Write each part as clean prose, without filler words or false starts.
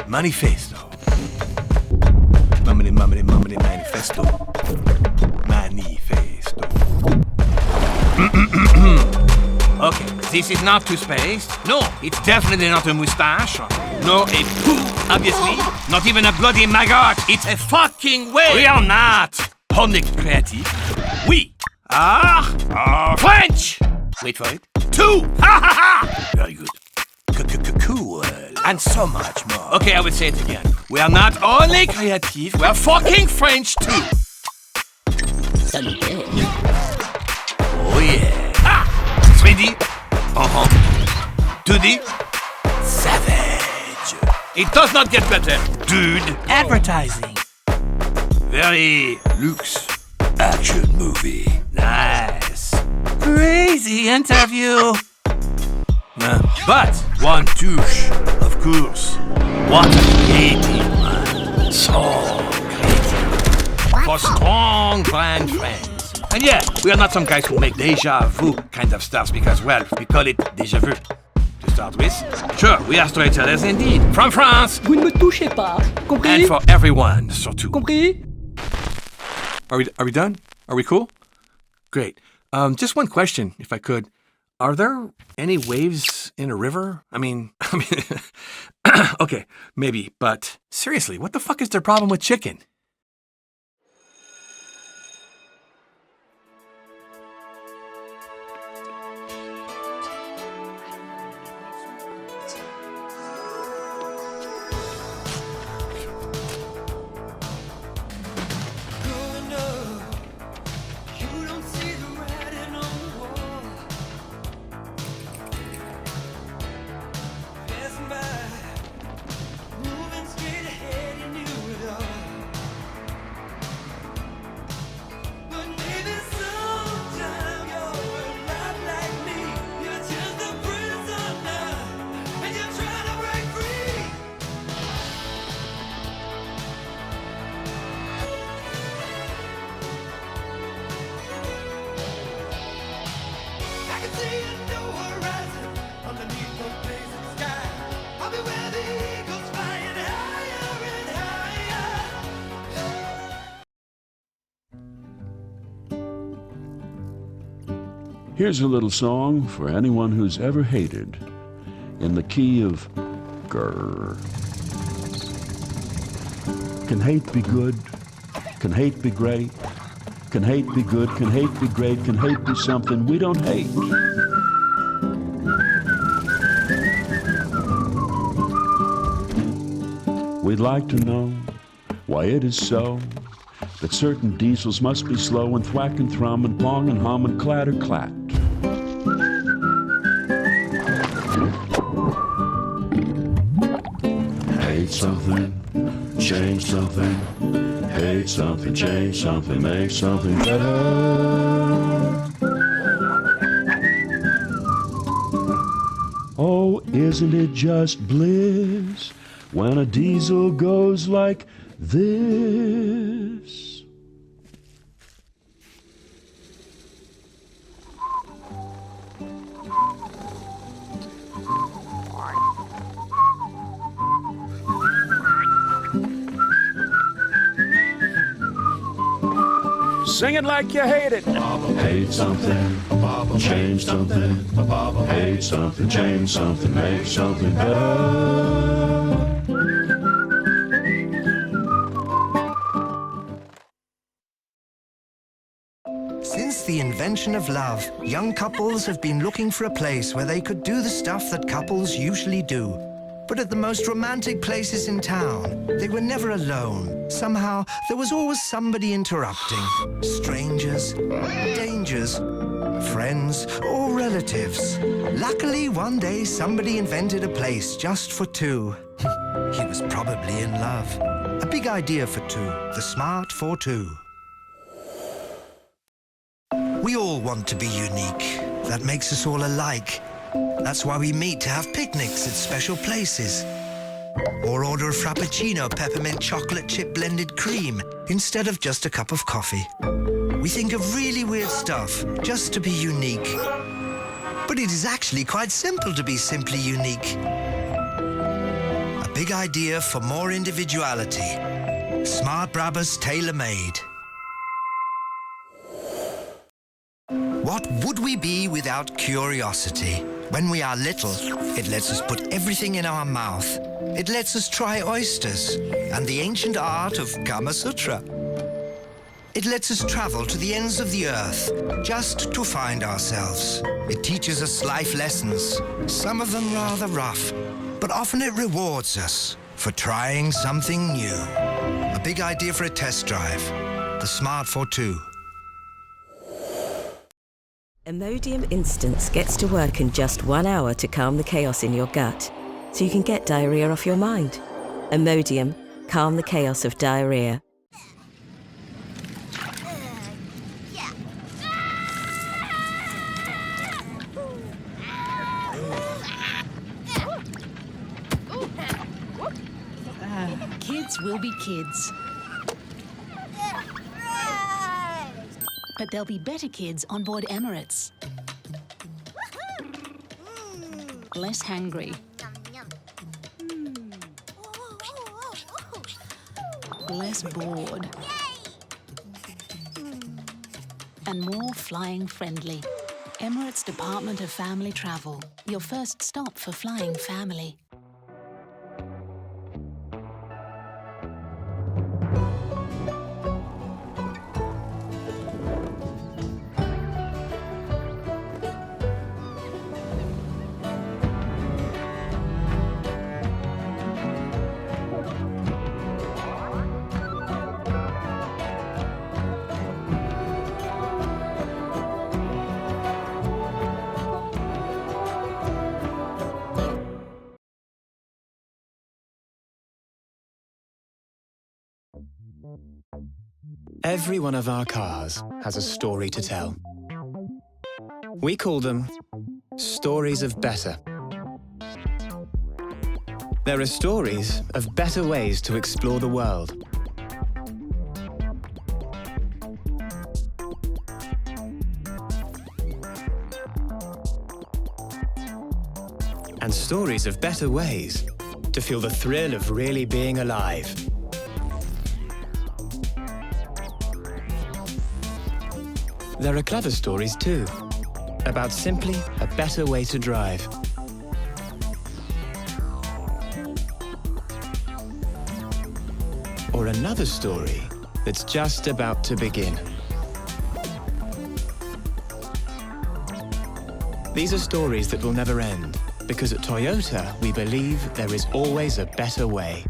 Manifesto. Manifesto. Manifesto. Okay, this is not toothpaste. No, it's definitely not a moustache. No, a poo, obviously. Not even a bloody maggot. It's a fucking way. We are not only creative. We are French. Wait for it. Two. Ha ha ha. Very good. Cool. And so much more. Okay, I will say it again. We are not only creative, we are fucking French too. Oh yeah. Ah! 3D. 2D. Savage. It does not get better, dude. Advertising. Very luxe action movie. Nice. Crazy interview. But one douche, of course. What a creative man. So creative. For strong brand friends. And yeah, we are not some guys who make deja vu kind of stuff because, well, we call it deja vu. To start with. Sure, we are storytellers indeed. From France. Vous ne me touchez pas. Compris? And for everyone, surtout. Compris? Are we done? Are we cool? Great. Just one question, if I could. Are there any waves in a river? I mean, okay, maybe, but seriously, what the fuck is their problem with chicken? Here's a little song for anyone who's ever hated, in the key of grrr. Can hate be good? Can hate be great? Can hate be good? Can hate be great? Can hate be something we don't hate? We'd like to know why it is so that certain diesels must be slow and thwack and thrum and pong and hum and clatter clat. Hate something, change something, hate something, change something, make something better. Oh, isn't it just bliss when a diesel goes like this? Sing it like you hate it. Hate something, change something, hate something, change something, make something better. Since the invention of love, young couples have been looking for a place where they could do the stuff that couples usually do. But at the most romantic places in town, they were never alone. Somehow, there was always somebody interrupting. Strangers, dangers, friends, or relatives. Luckily, one day, somebody invented a place just for two. He was probably in love. A big idea for two, the Smart 4-2. We all want to be unique. That makes us all alike. That's why we meet to have picnics at special places. Or order a Frappuccino peppermint chocolate chip blended cream instead of just a cup of coffee. We think of really weird stuff just to be unique. But it is actually quite simple to be simply unique. A big idea for more individuality. Smart Brabbers tailor-made. What would we be without curiosity? When we are little, it lets us put everything in our mouth. It lets us try oysters and the ancient art of Kama Sutra. It lets us travel to the ends of the earth just to find ourselves. It teaches us life lessons, some of them rather rough, but often it rewards us for trying something new. A big idea for a test drive. The Smart 42. Imodium Instance gets to work in just 1 hour to calm the chaos in your gut, so you can get diarrhea off your mind. Imodium, calm the chaos of diarrhea. Kids will be kids. But there'll be better kids on board Emirates. Less hungry. Less bored. And more flying friendly. Emirates Department of Family Travel. Your first stop for flying family. Every one of our cars has a story to tell. We call them stories of better. There are stories of better ways to explore the world. And stories of better ways to feel the thrill of really being alive. There are clever stories too, about simply a better way to drive. Or another story that's just about to begin. These are stories that will never end, because at Toyota we believe there is always a better way.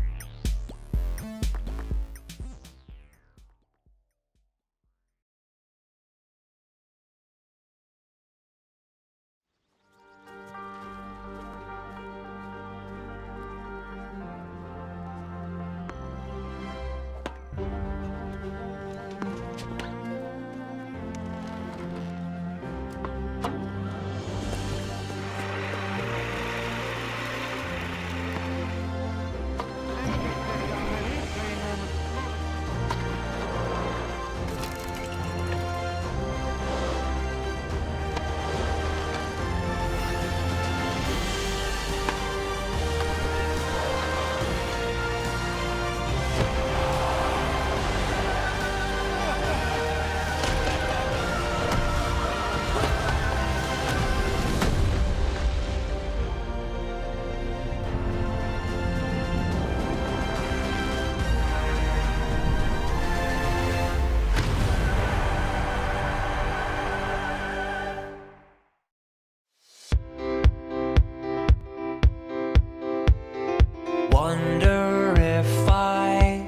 Wonder if I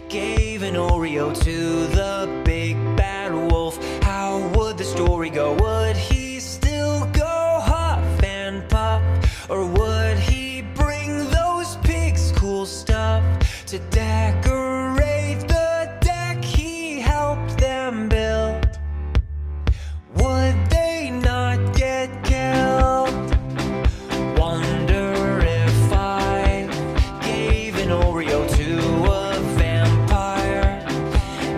gave an Oreo to the big bad wolf, how would the story go? Would he still go huff and puff, or would he bring those pigs cool stuff to decorate the deck he helped them build? Would they not get killed? Wonder if I gave an Oreo to a vampire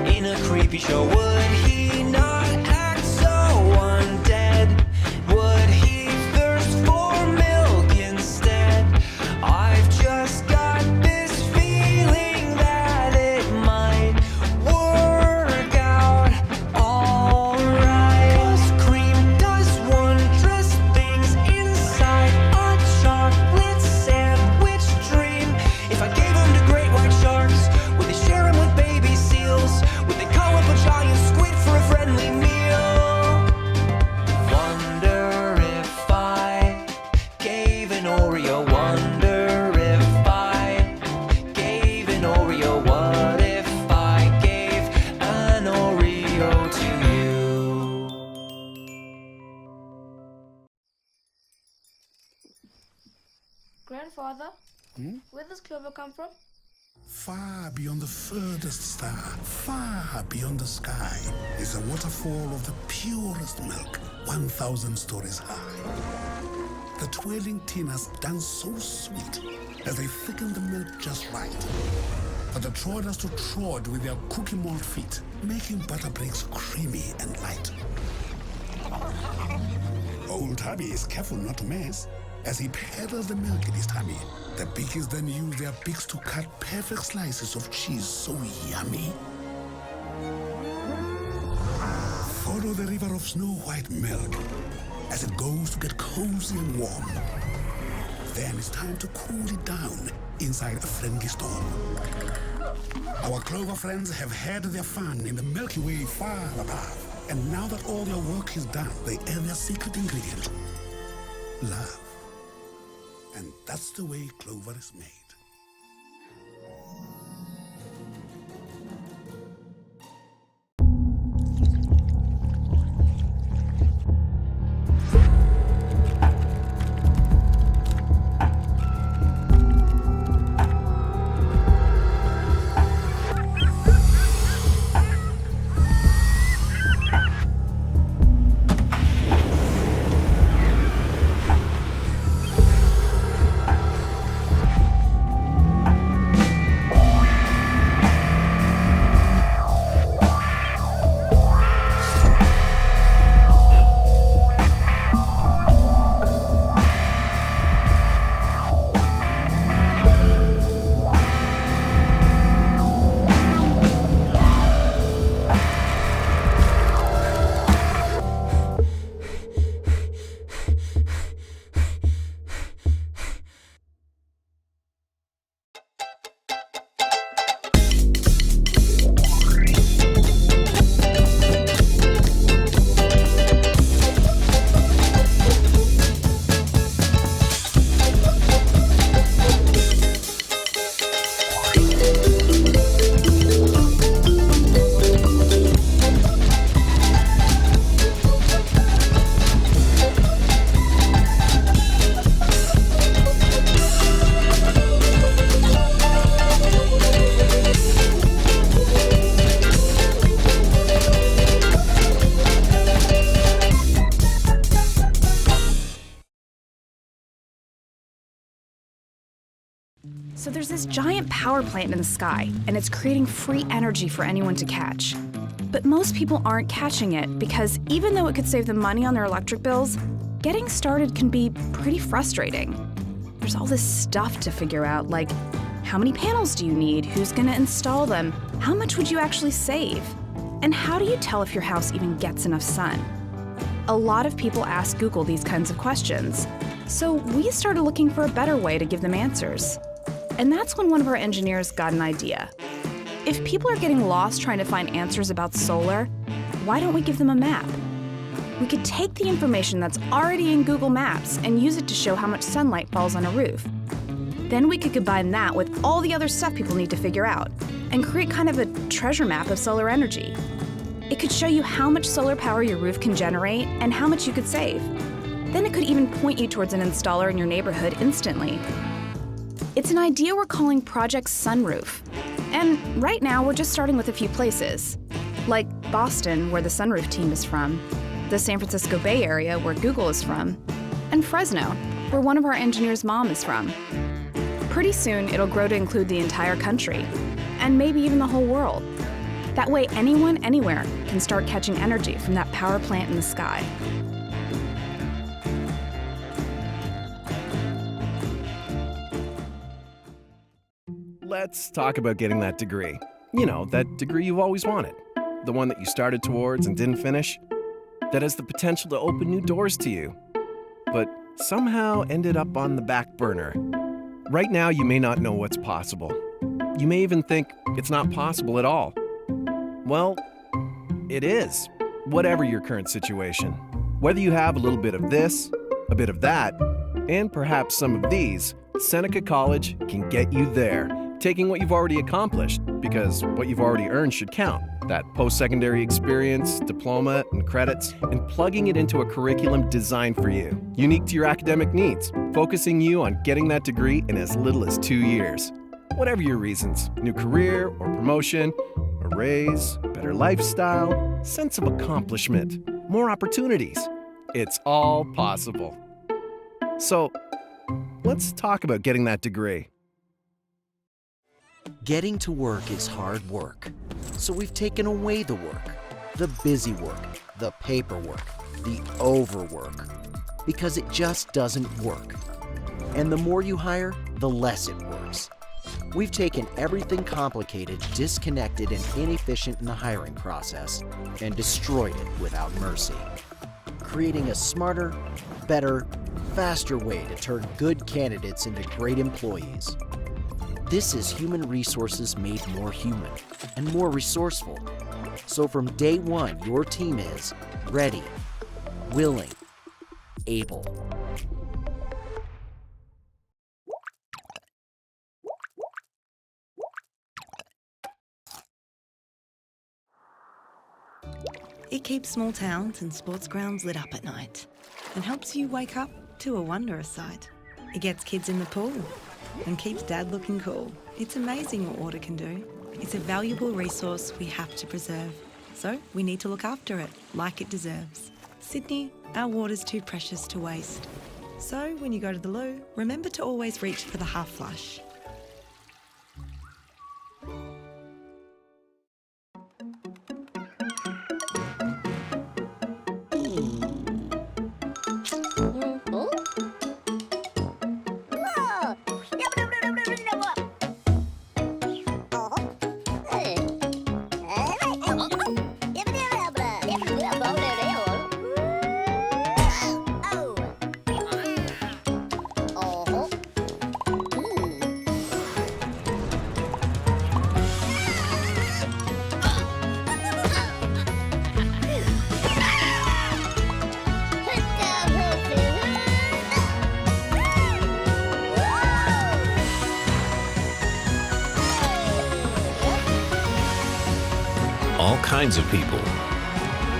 in a creepy show, would he not act so Grandfather, where does Clover come from? Far beyond the furthest star, far beyond the sky, is a waterfall of the purest milk, 1,000 stories high. The twirling tinas dance so sweet as they thicken the milk just right. But the trodders to trod with their cookie mold feet, making butter breaks creamy and light. Old Hubby is careful not to mess. As he peddles the milk in his tummy, the biggies then use their beaks to cut perfect slices of cheese so yummy. Follow the river of snow-white milk as it goes to get cozy and warm. Then it's time to cool it down inside a friendly storm. Our Clover friends have had their fun in the Milky Way far above. And now that all their work is done, they add their secret ingredient, love. And that's the way Clover is made. So there's this giant power plant in the sky, and it's creating free energy for anyone to catch. But most people aren't catching it because even though it could save them money on their electric bills, getting started can be pretty frustrating. There's all this stuff to figure out, like how many panels do you need, who's gonna install them, how much would you actually save, and how do you tell if your house even gets enough sun? A lot of people ask Google these kinds of questions, so we started looking for a better way to give them answers. And that's when one of our engineers got an idea. If people are getting lost trying to find answers about solar, why don't we give them a map? We could take the information that's already in Google Maps and use it to show how much sunlight falls on a roof. Then we could combine that with all the other stuff people need to figure out and create kind of a treasure map of solar energy. It could show you how much solar power your roof can generate and how much you could save. Then it could even point you towards an installer in your neighborhood instantly. It's an idea we're calling Project Sunroof. And right now, we're just starting with a few places, like Boston, where the Sunroof team is from, the San Francisco Bay Area, where Google is from, and Fresno, where one of our engineers' mom is from. Pretty soon, it'll grow to include the entire country, and maybe even the whole world. That way, anyone, anywhere, can start catching energy from that power plant in the sky. Let's talk about getting that degree. You know, that degree you've always wanted. The one that you started towards and didn't finish. That has the potential to open new doors to you. But somehow ended up on the back burner. Right now, you may not know what's possible. You may even think it's not possible at all. Well, it is, whatever your current situation. Whether you have a little bit of this, a bit of that, and perhaps some of these, Seneca College can get you there, taking what you've already accomplished, because what you've already earned should count. that post-secondary experience, diploma, and credits, and plugging it into a curriculum designed for you, unique to your academic needs, focusing you on getting that degree in as little as 2 years. Whatever your reasons, new career or promotion, a raise, better lifestyle, sense of accomplishment, more opportunities. It's all possible. So, let's talk about getting that degree. Getting to work is hard work. So we've taken away the work, the busy work, the paperwork, the overwork, because it just doesn't work. And the more you hire, the less it works. We've taken everything complicated, disconnected, and inefficient in the hiring process and destroyed it without mercy, creating a smarter, better, faster way to turn good candidates into great employees. This is human resources made more human and more resourceful. So from day one, your team is ready, willing, able. It keeps small towns and sports grounds lit up at night and helps you wake up to a wondrous sight. It gets kids in the pool and keeps Dad looking cool. It's amazing what water can do. It's a valuable resource we have to preserve. So we need to look after it like it deserves. Sydney, our water's too precious to waste. So when you go to the loo, remember to always reach for the half flush. All kinds of people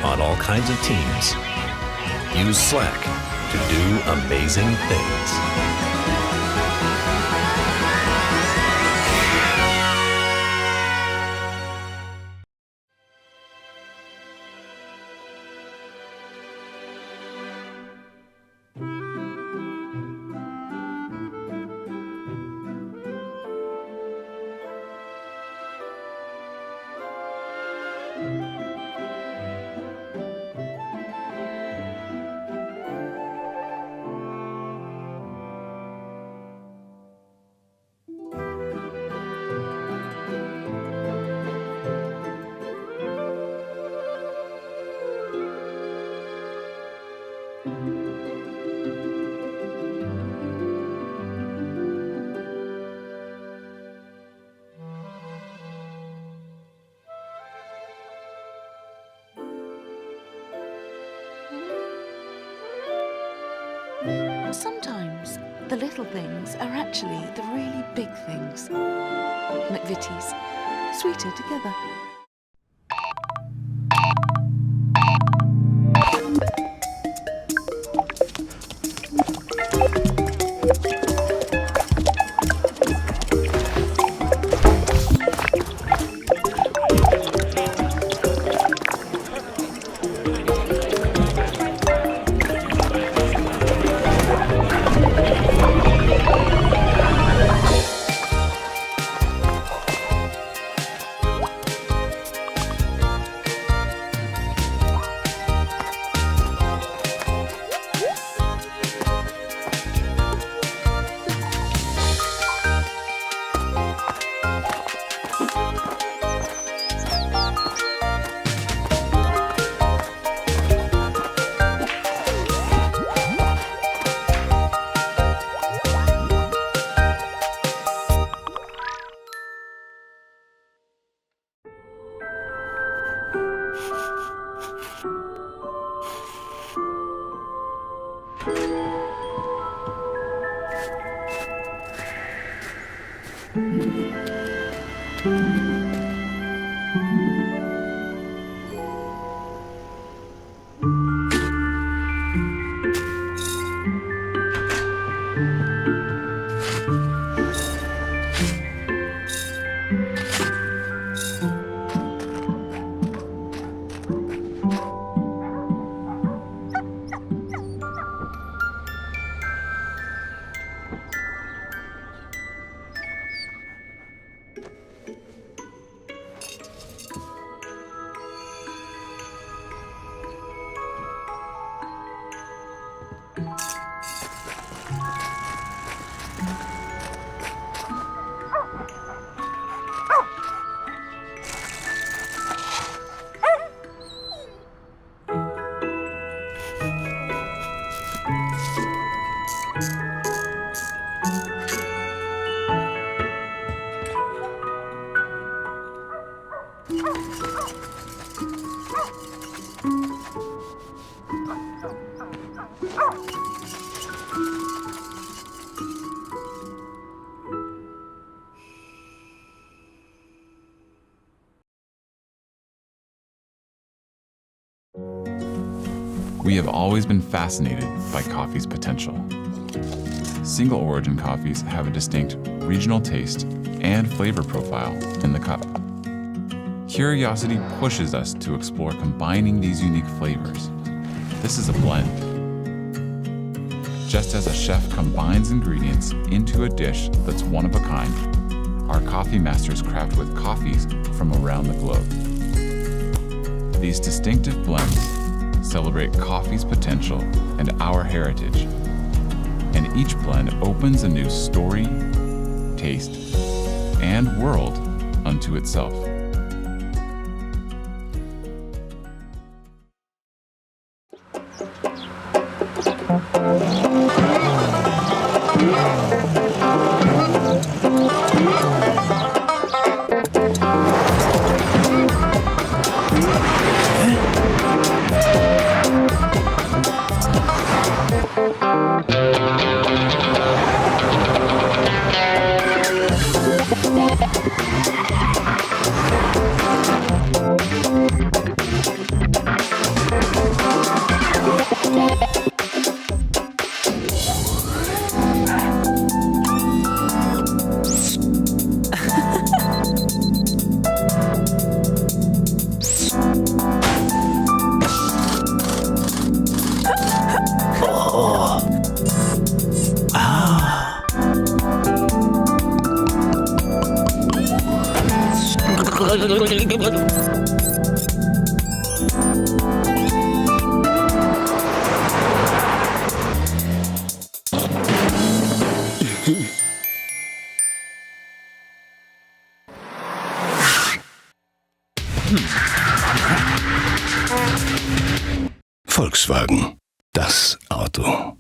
on all kinds of teams use Slack to do amazing things. Sometimes the little things are actually the really big things. McVities, sweeter together. We have always been fascinated by coffee's potential. Single origin coffees have a distinct regional taste and flavor profile in the cup. Curiosity pushes us to explore combining these unique flavors. This is a blend. Just as a chef combines ingredients into a dish that's one of a kind, our coffee masters craft with coffees from around the globe. These distinctive blends celebrate coffee's potential and our heritage, and each blend opens a new story, taste, and world unto itself. Volkswagen, das Auto.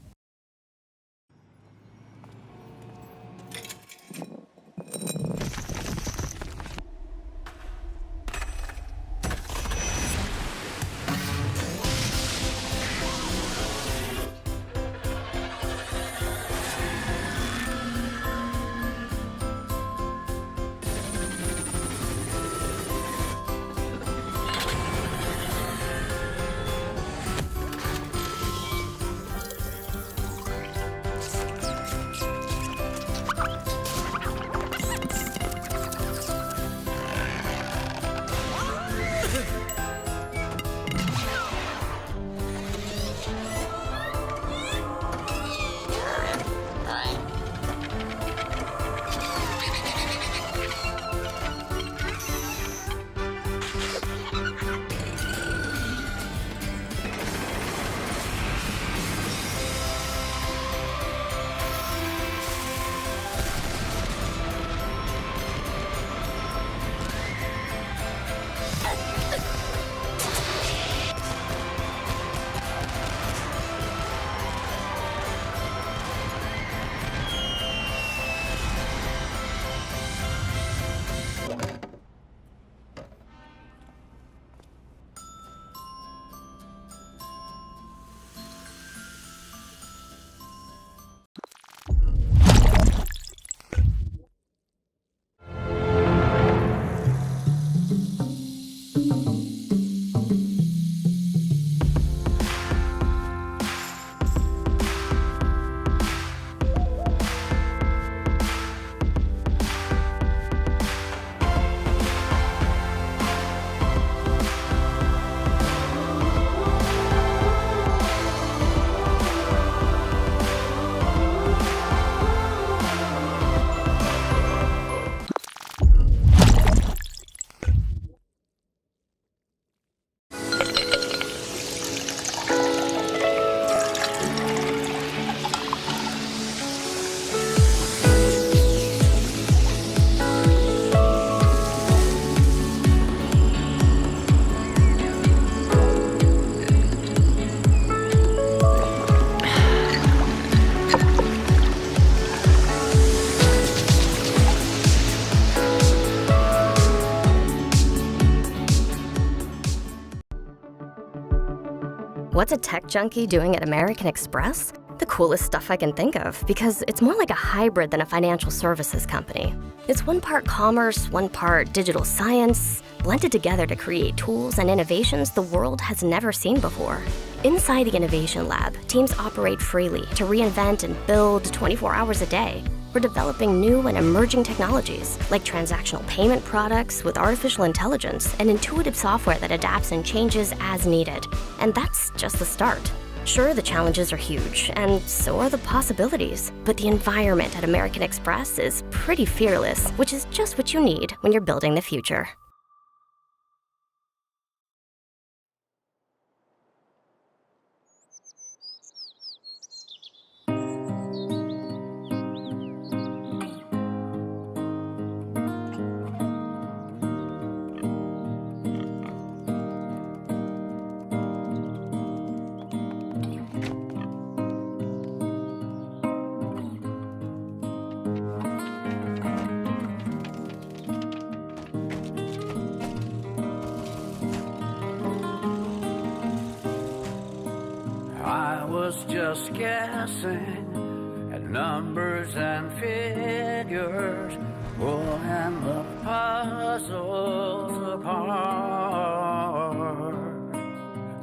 What's a tech junkie doing at American Express? the coolest stuff I can think of because it's more like a hybrid than a financial services company. It's one part commerce, one part digital science, blended together to create tools and innovations the world has never seen before. Inside the Innovation Lab, teams operate freely to reinvent and build 24 hours a day. We're developing new and emerging technologies, like transactional payment products with artificial intelligence and intuitive software that adapts and changes as needed. And that's just the start. Sure, the challenges are huge, and so are the possibilities. But the environment at American Express is pretty fearless, which is just what you need when you're building the future. Just guessing at numbers and figures, pulling the puzzles apart.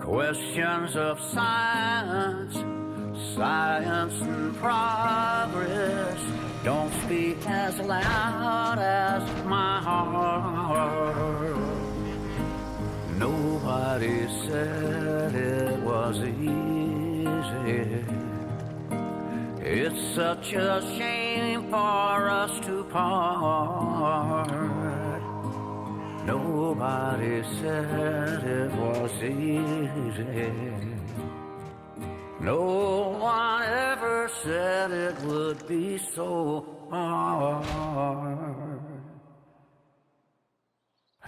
Questions of science, science and progress don't speak as loud as my heart. Nobody said it was easy. It's such a shame for us to part. Nobody said it was easy. No one ever said it would be so hard.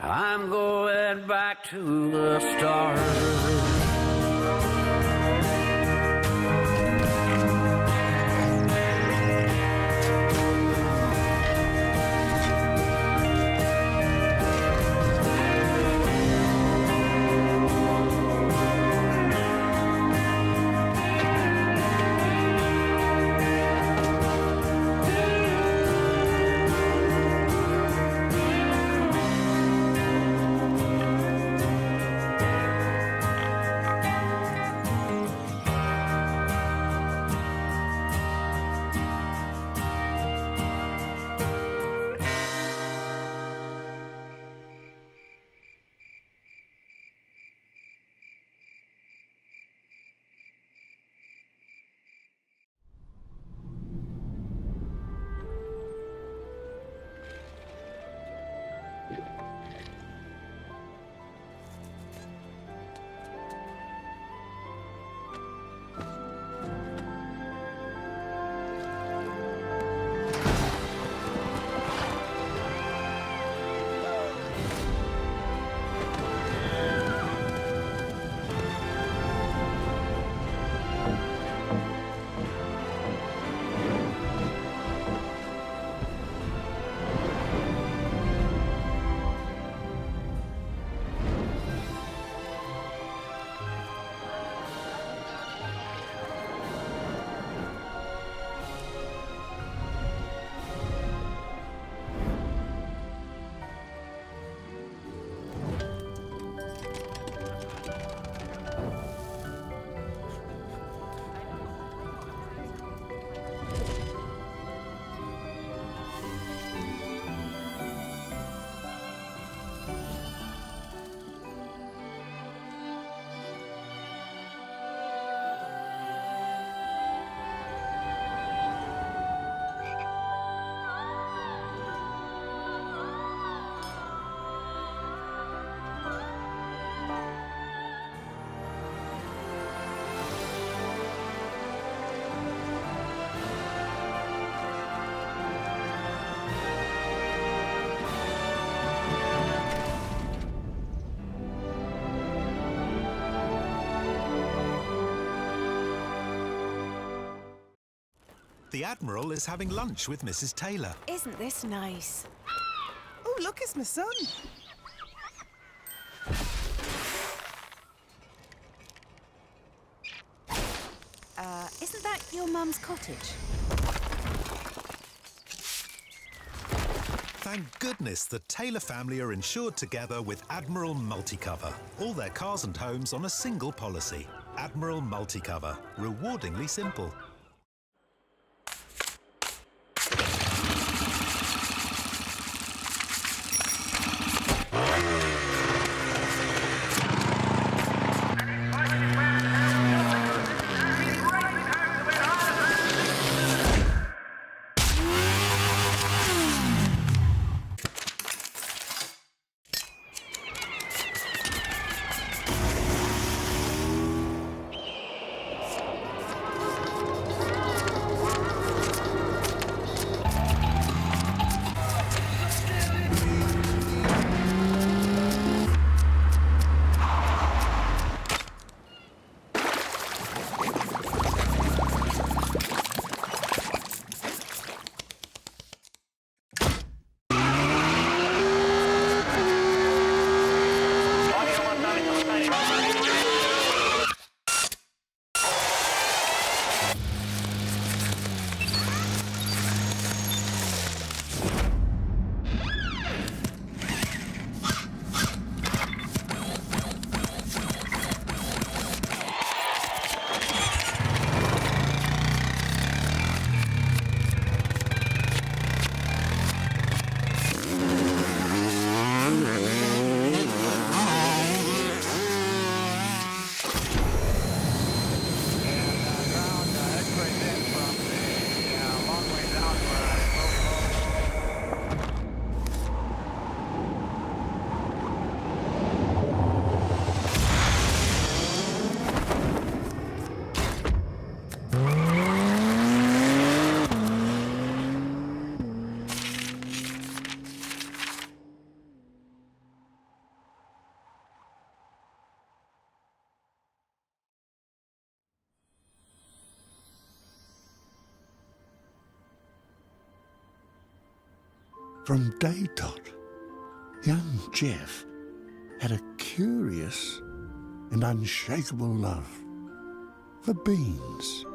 I'm going back to the start. The Admiral is having lunch with Mrs. Taylor. Isn't this nice? Oh, look, it's my son. Isn't that your mum's cottage? Thank goodness the Taylor family are insured together with Admiral Multicover. All their cars and homes on a single policy. Admiral Multicover. Rewardingly simple. From day dot, young Jeff had a curious and unshakable love for beans.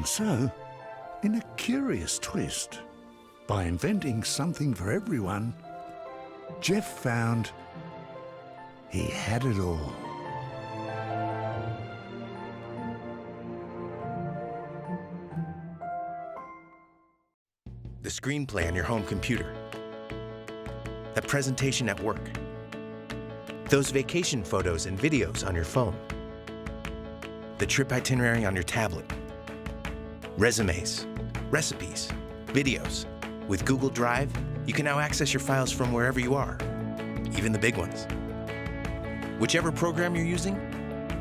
And so, in a curious twist, by inventing something for everyone, Jeff found he had it all. The screenplay on your home computer. That presentation at work. Those vacation photos and videos on your phone. The trip itinerary on your tablet. Resumes, recipes, videos. With Google Drive, you can now access your files from wherever you are, even the big ones. Whichever program you're using,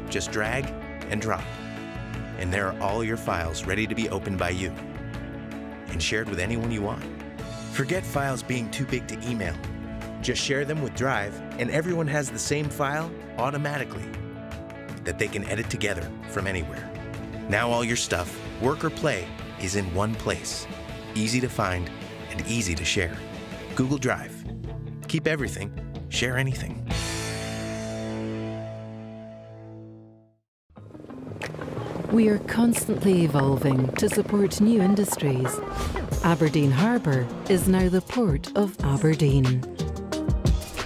just drag and drop. And there are all your files ready to be opened by you and shared with anyone you want. Forget files being too big to email. Just share them with Drive, and everyone has the same file automatically that they can edit together from anywhere. Now all your stuff, work or play, is in one place. Easy to find and easy to share. Google Drive. Keep everything, share anything. We are constantly evolving to support new industries. Aberdeen Harbour is now the Port of Aberdeen.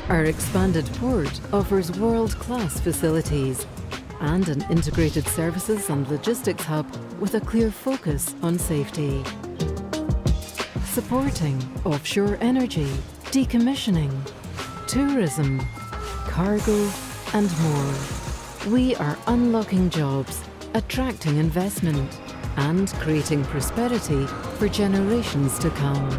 Our expanded port offers world-class facilities and an integrated services and logistics hub with a clear focus on safety. Supporting offshore energy, decommissioning, tourism, cargo, and more. We are unlocking jobs, attracting investment, and creating prosperity for generations to come.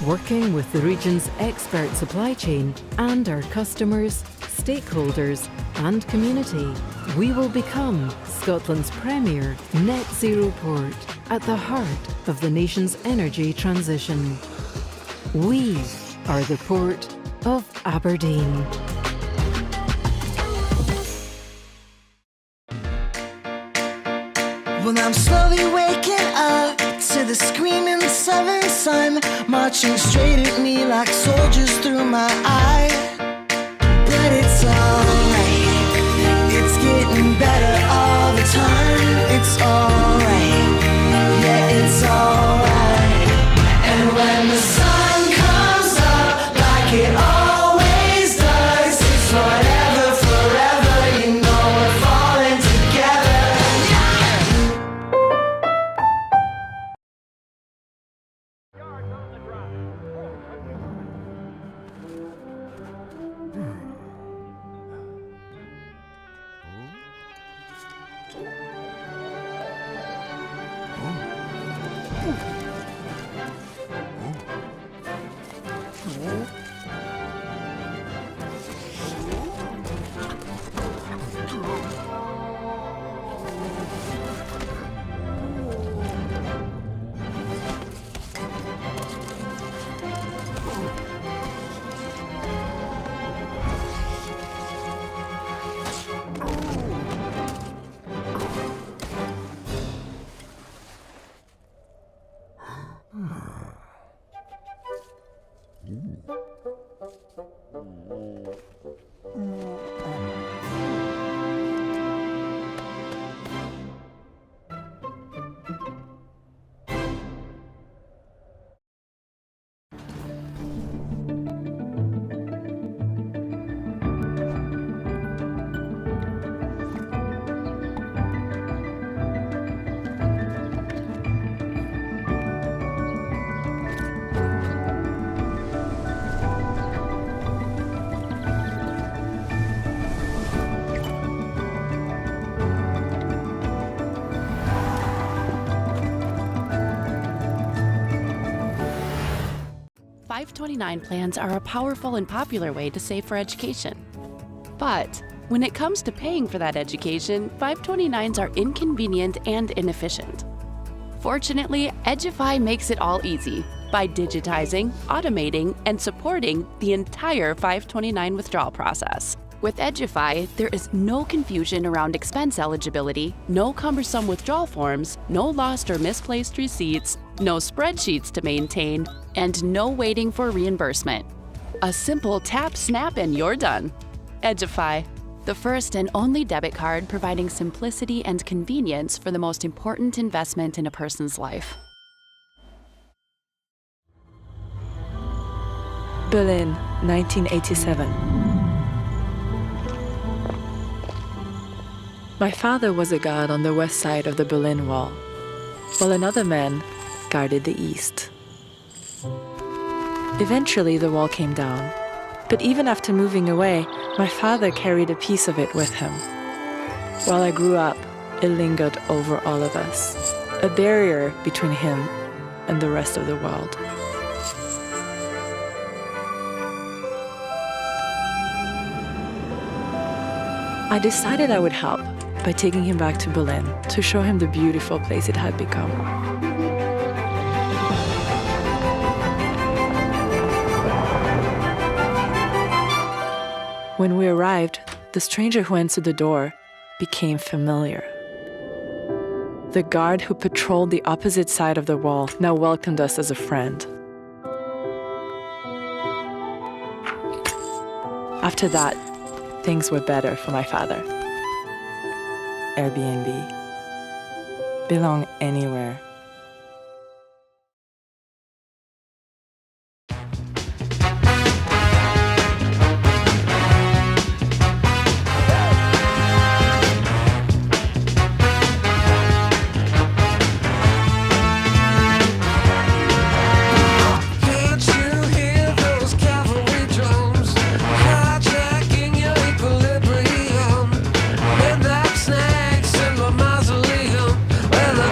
Working with the region's expert supply chain and our customers, stakeholders, and community, we will become Scotland's premier net zero port at the heart of the nation's energy transition. We are the Port of Aberdeen. Well, I'm slowly waking up to the screaming southern sun marching straight at me like soldiers through my eye. But it's alright, it's getting better all the time. It's alright, yeah, it's alright. And when the sun comes up like it always does, it's forever, forever, you know we're falling together. $529 plans are a powerful and popular way to save for education. But when it comes to paying for that education, 529s are inconvenient and inefficient. Fortunately, EduFi makes it all easy by digitizing, automating, and supporting the entire 529 withdrawal process. With EduFi, there is no confusion around expense eligibility, no cumbersome withdrawal forms, no lost or misplaced receipts, no spreadsheets to maintain, and no waiting for reimbursement. A simple tap, snap, and you're done. EduFi, The first and only debit card providing simplicity and convenience for the most important investment in a person's life. Berlin, 1987. My father was a guard on the west side of the Berlin Wall, while another man guarded the east. Eventually, the wall came down, but even after moving away, my father carried a piece of it with him. While I grew up, it lingered over all of us, a barrier between him and the rest of the world. I decided I would help by taking him back to Berlin to show him the beautiful place it had become. When we arrived, the stranger who answered the door became familiar. The guard who patrolled the opposite side of the wall now welcomed us as a friend. After that, things were better for my father. Airbnb. Belong anywhere.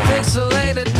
Pixelated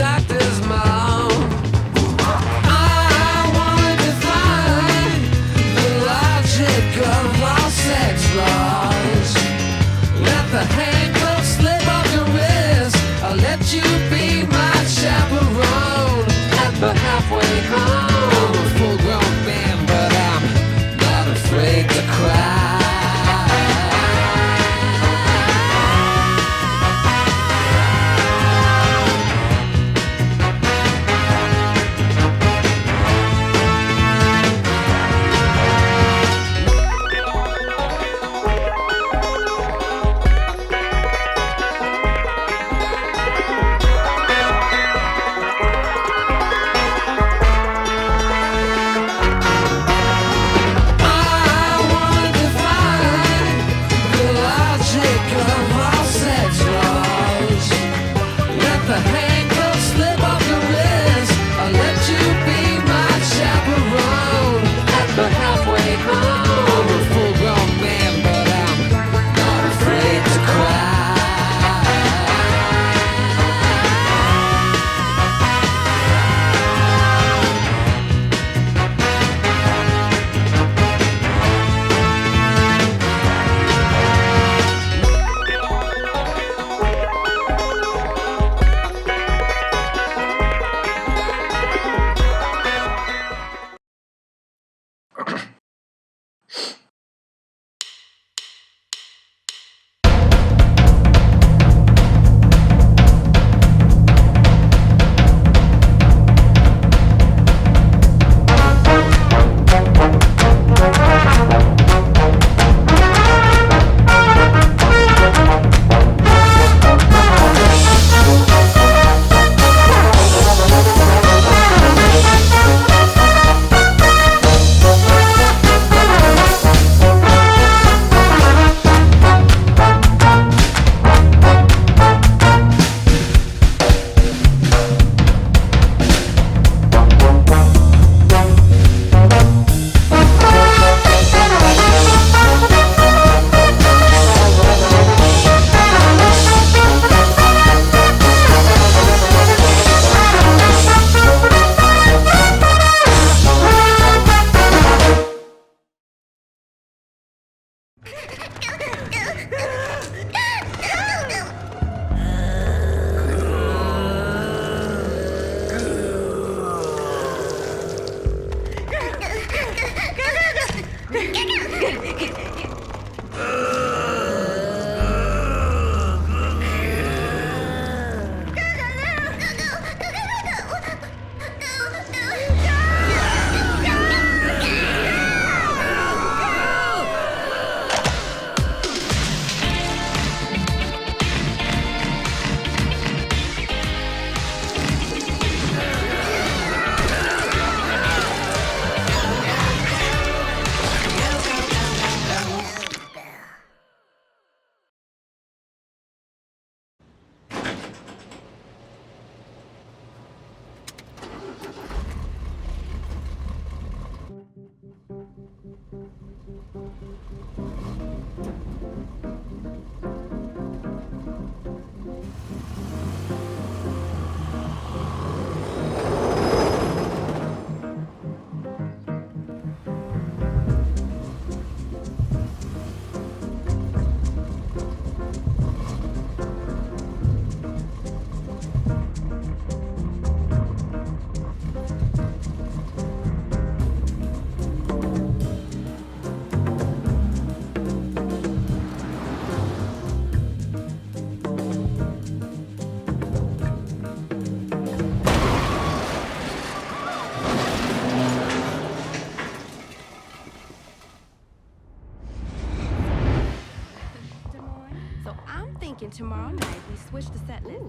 Tomorrow night, we switch the set list.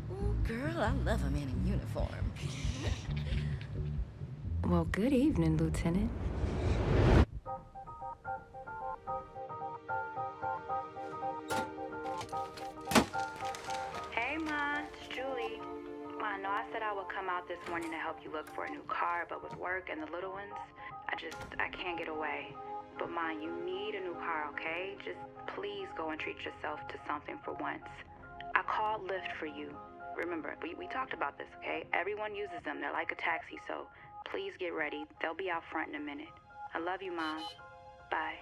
Ooh, girl, I love a man in uniform. Well, good evening, Lieutenant. Hey, Ma, it's Julie. Ma, I know I said I would come out this morning to help you look for a new car, but with work and the little ones, I can't get away. But Ma, you need a new car, okay? Just please go and treat yourself to something for once. I called Lyft for you. Remember, we talked about this, okay? Everyone uses them. They're like a taxi, so please get ready. They'll be out front in a minute. I love you, Mom. Bye.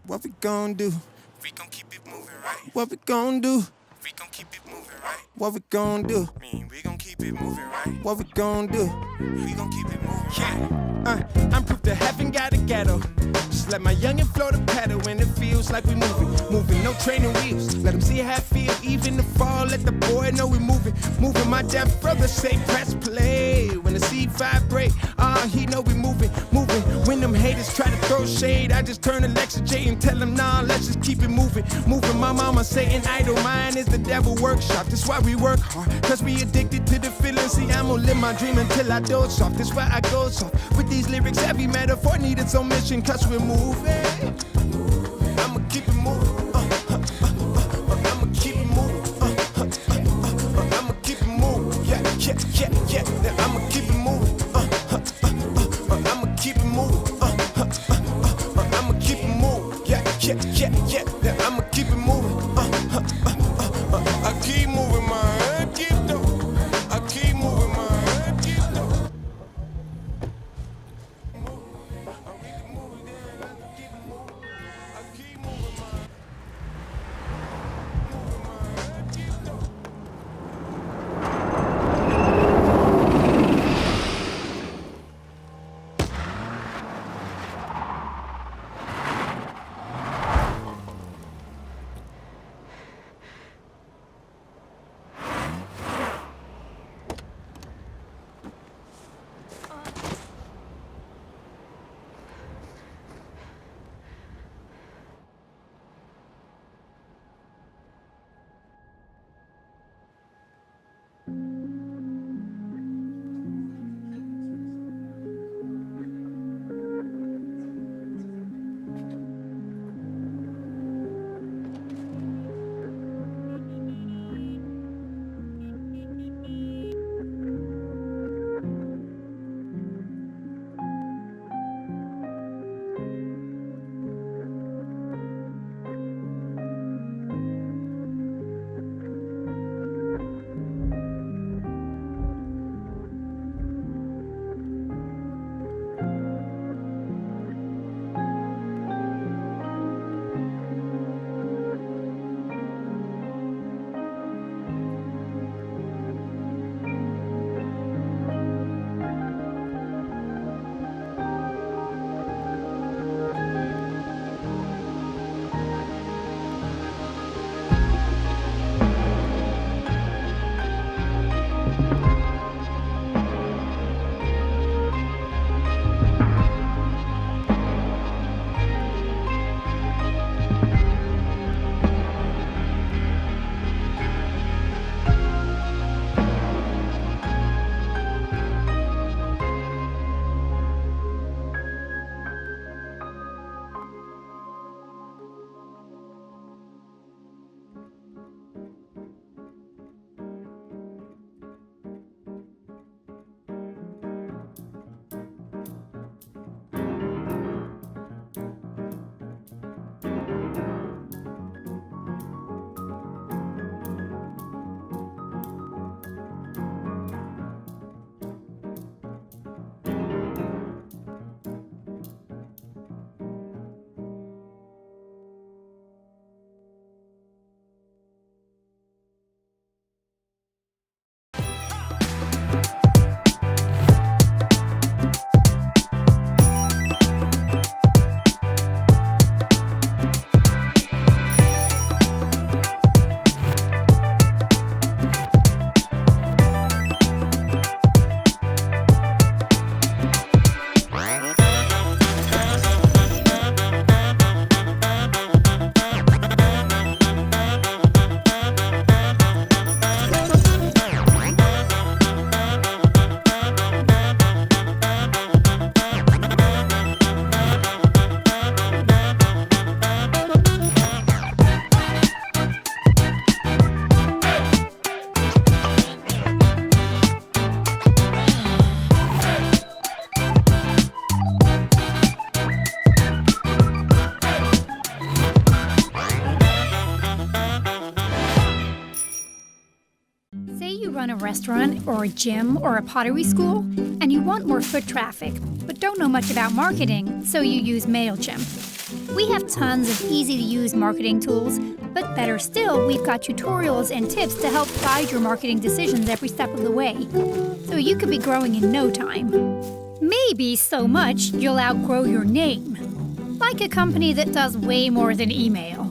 What we gon' do? We gon' keep it moving, right? What we gon' do? We gon' keep it moving, right? What we gon' do? We gon' keep it moving, right? What we gon' do? We gon' keep it moving, right? I'm proof that heaven got a ghetto. Just let my youngin' flow the pedal when it feels like we moving, no training wheels. Let them see how it feel, even the fall. Let the boy know we moving. My damn brother say press play. When the seed vibrate, he know we moving. When them haters try to throw shade, I just turn Alexa J and tell them, nah, let's just keep it moving. My mama saying idle mind is the devil workshop. That's why we work hard, cause we addicted to the feeling. See, I'm gonna live my dream until I doze off. That's why I go soft. With these lyrics, every metaphor needed some mission, cause we're moving. I'ma keep it moving. I'ma keep it moving. I'ma keep it moving. Yeah. I'ma keep it moving. I'ma keep it moving. I'ma keep it moving. Yeah. I'ma keep it moving. I keep moving my head, keep though. I keep moving my head, keep though. Say you run a restaurant or a gym or a pottery school, and you want more foot traffic, but don't know much about marketing, so you use MailChimp. We have tons of easy-to-use marketing tools, but better still, we've got tutorials and tips to help guide your marketing decisions every step of the way, so you could be growing in no time. Maybe so much you'll outgrow your name, like a company that does way more than email.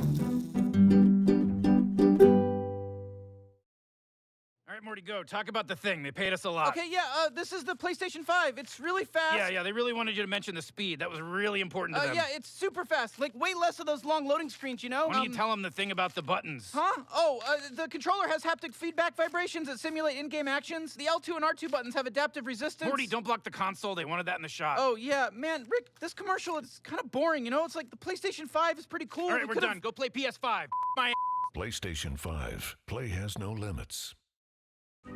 Morty, go. Talk about the thing. They paid us a lot. Okay, yeah, this is the PlayStation 5. It's really fast. Yeah, they really wanted you to mention the speed. That was really important to them. Yeah, it's super fast. Like, way less of those long loading screens, you know? Why don't you tell them the thing about the buttons? Huh? Oh, the controller has haptic feedback vibrations that simulate in-game actions. The L2 and R2 buttons have adaptive resistance. Morty, don't block the console. They wanted that in the shot. Oh, yeah. Man, Rick, this commercial is kind of boring, you know? It's like the PlayStation 5 is pretty cool. All right, we're done. Go play PS5. My PlayStation 5. Play has no limits. Hey,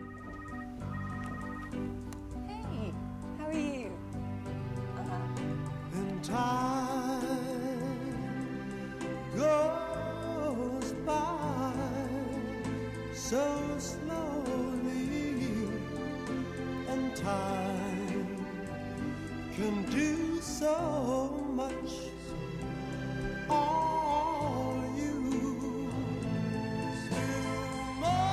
how are you? And time goes by so slowly, and time can do so much. Are you still mine?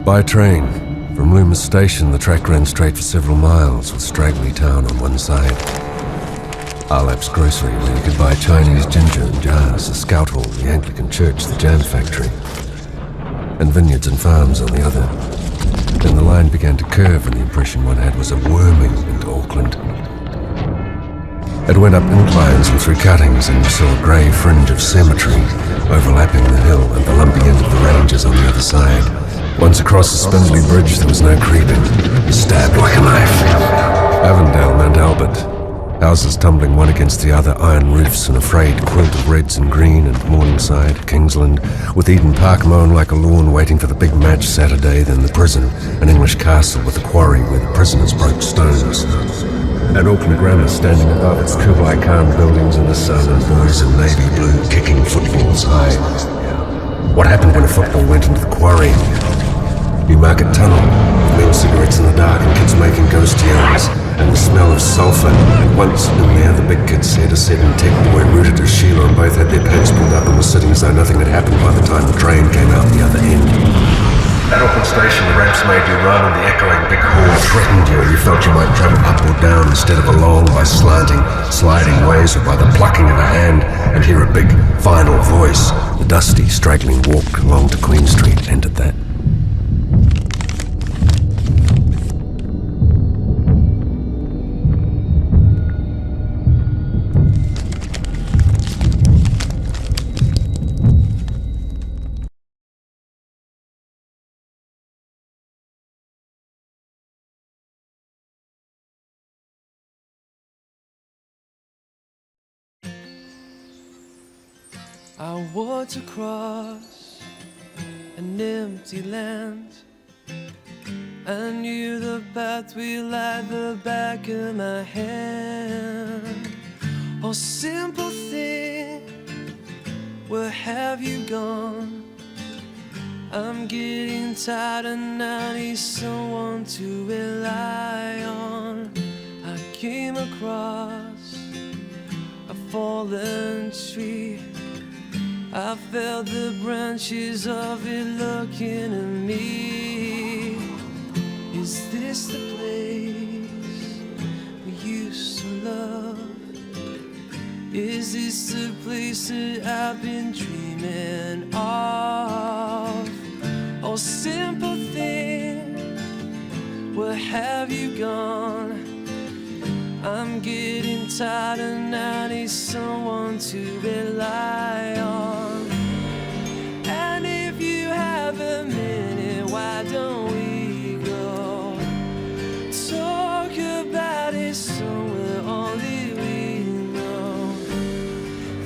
By train, from Loomis Station, the track ran straight for several miles, with straggly town on one side. Arlap's Grocery, where you could buy Chinese ginger in jars, a scout hall, the Anglican church, the jam factory, and vineyards and farms on the other. Then the line began to curve, and the impression one had was of worming into Auckland. It went up inclines and through cuttings, and you saw a grey fringe of cemetery overlapping the hill and the lumpy end of the ranges on the other side. Once across the spindly bridge, there was no creeping. You stabbed like a knife. Avondale, Mount Albert. Houses tumbling one against the other, iron roofs and a frayed quilt of reds and green, and Morningside, Kingsland, with Eden Park mown like a lawn waiting for the big match Saturday, then the prison, an English castle with a quarry where the prisoners broke stones. And Auckland Grammar standing above its Kublai Khan buildings in the sun, and boys in navy blue kicking footballs high. What happened when a football went into the quarry? Newmarket Tunnel, with men cigarettes in the dark and kids making ghost yells, and the smell of sulphur. And once in there, the big kid said a 7-tech boy rooted to Sheila, and both had their pants pulled up and were sitting as though nothing had happened by the time the train came out the other end. At Auckland Station, the ramps made you run, and the echoing big hall threatened you, and you felt you might jump up or down instead of along by slanting, sliding ways, or by the plucking of a hand, and hear a big, final voice. The dusty, straggling walk along to Queen Street ended that. I walked across an empty land. I knew the path will lie the back of my hand. Oh, simple thing, where have you gone? I'm getting tired and I need someone to rely on. I came across a fallen tree. I felt the branches of it looking at me. Is this the place we used to love? Is this the place that I've been dreaming of? Oh, simple thing, where have you gone? I'm getting tired and I need someone to rely on. And if you have a minute, why don't we go talk about it somewhere only we know?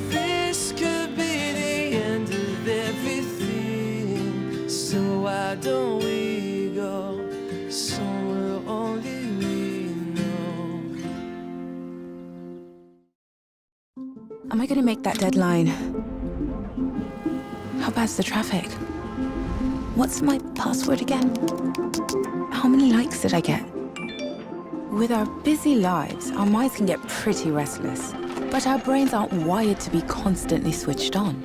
This could be the end of everything, so why don't we go somewhere only we know? Am I gonna make that deadline? How bad's the traffic? What's my password again? How many likes did I get? With our busy lives, our minds can get pretty restless, but our brains aren't wired to be constantly switched on.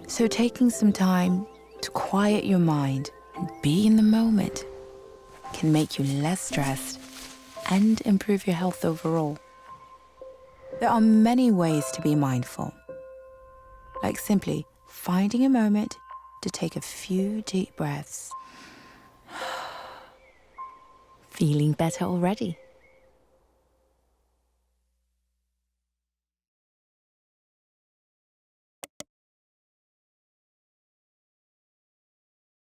So taking some time to quiet your mind and be in the moment can make you less stressed and improve your health overall. There are many ways to be mindful, like simply finding a moment to take a few deep breaths. Feeling better already?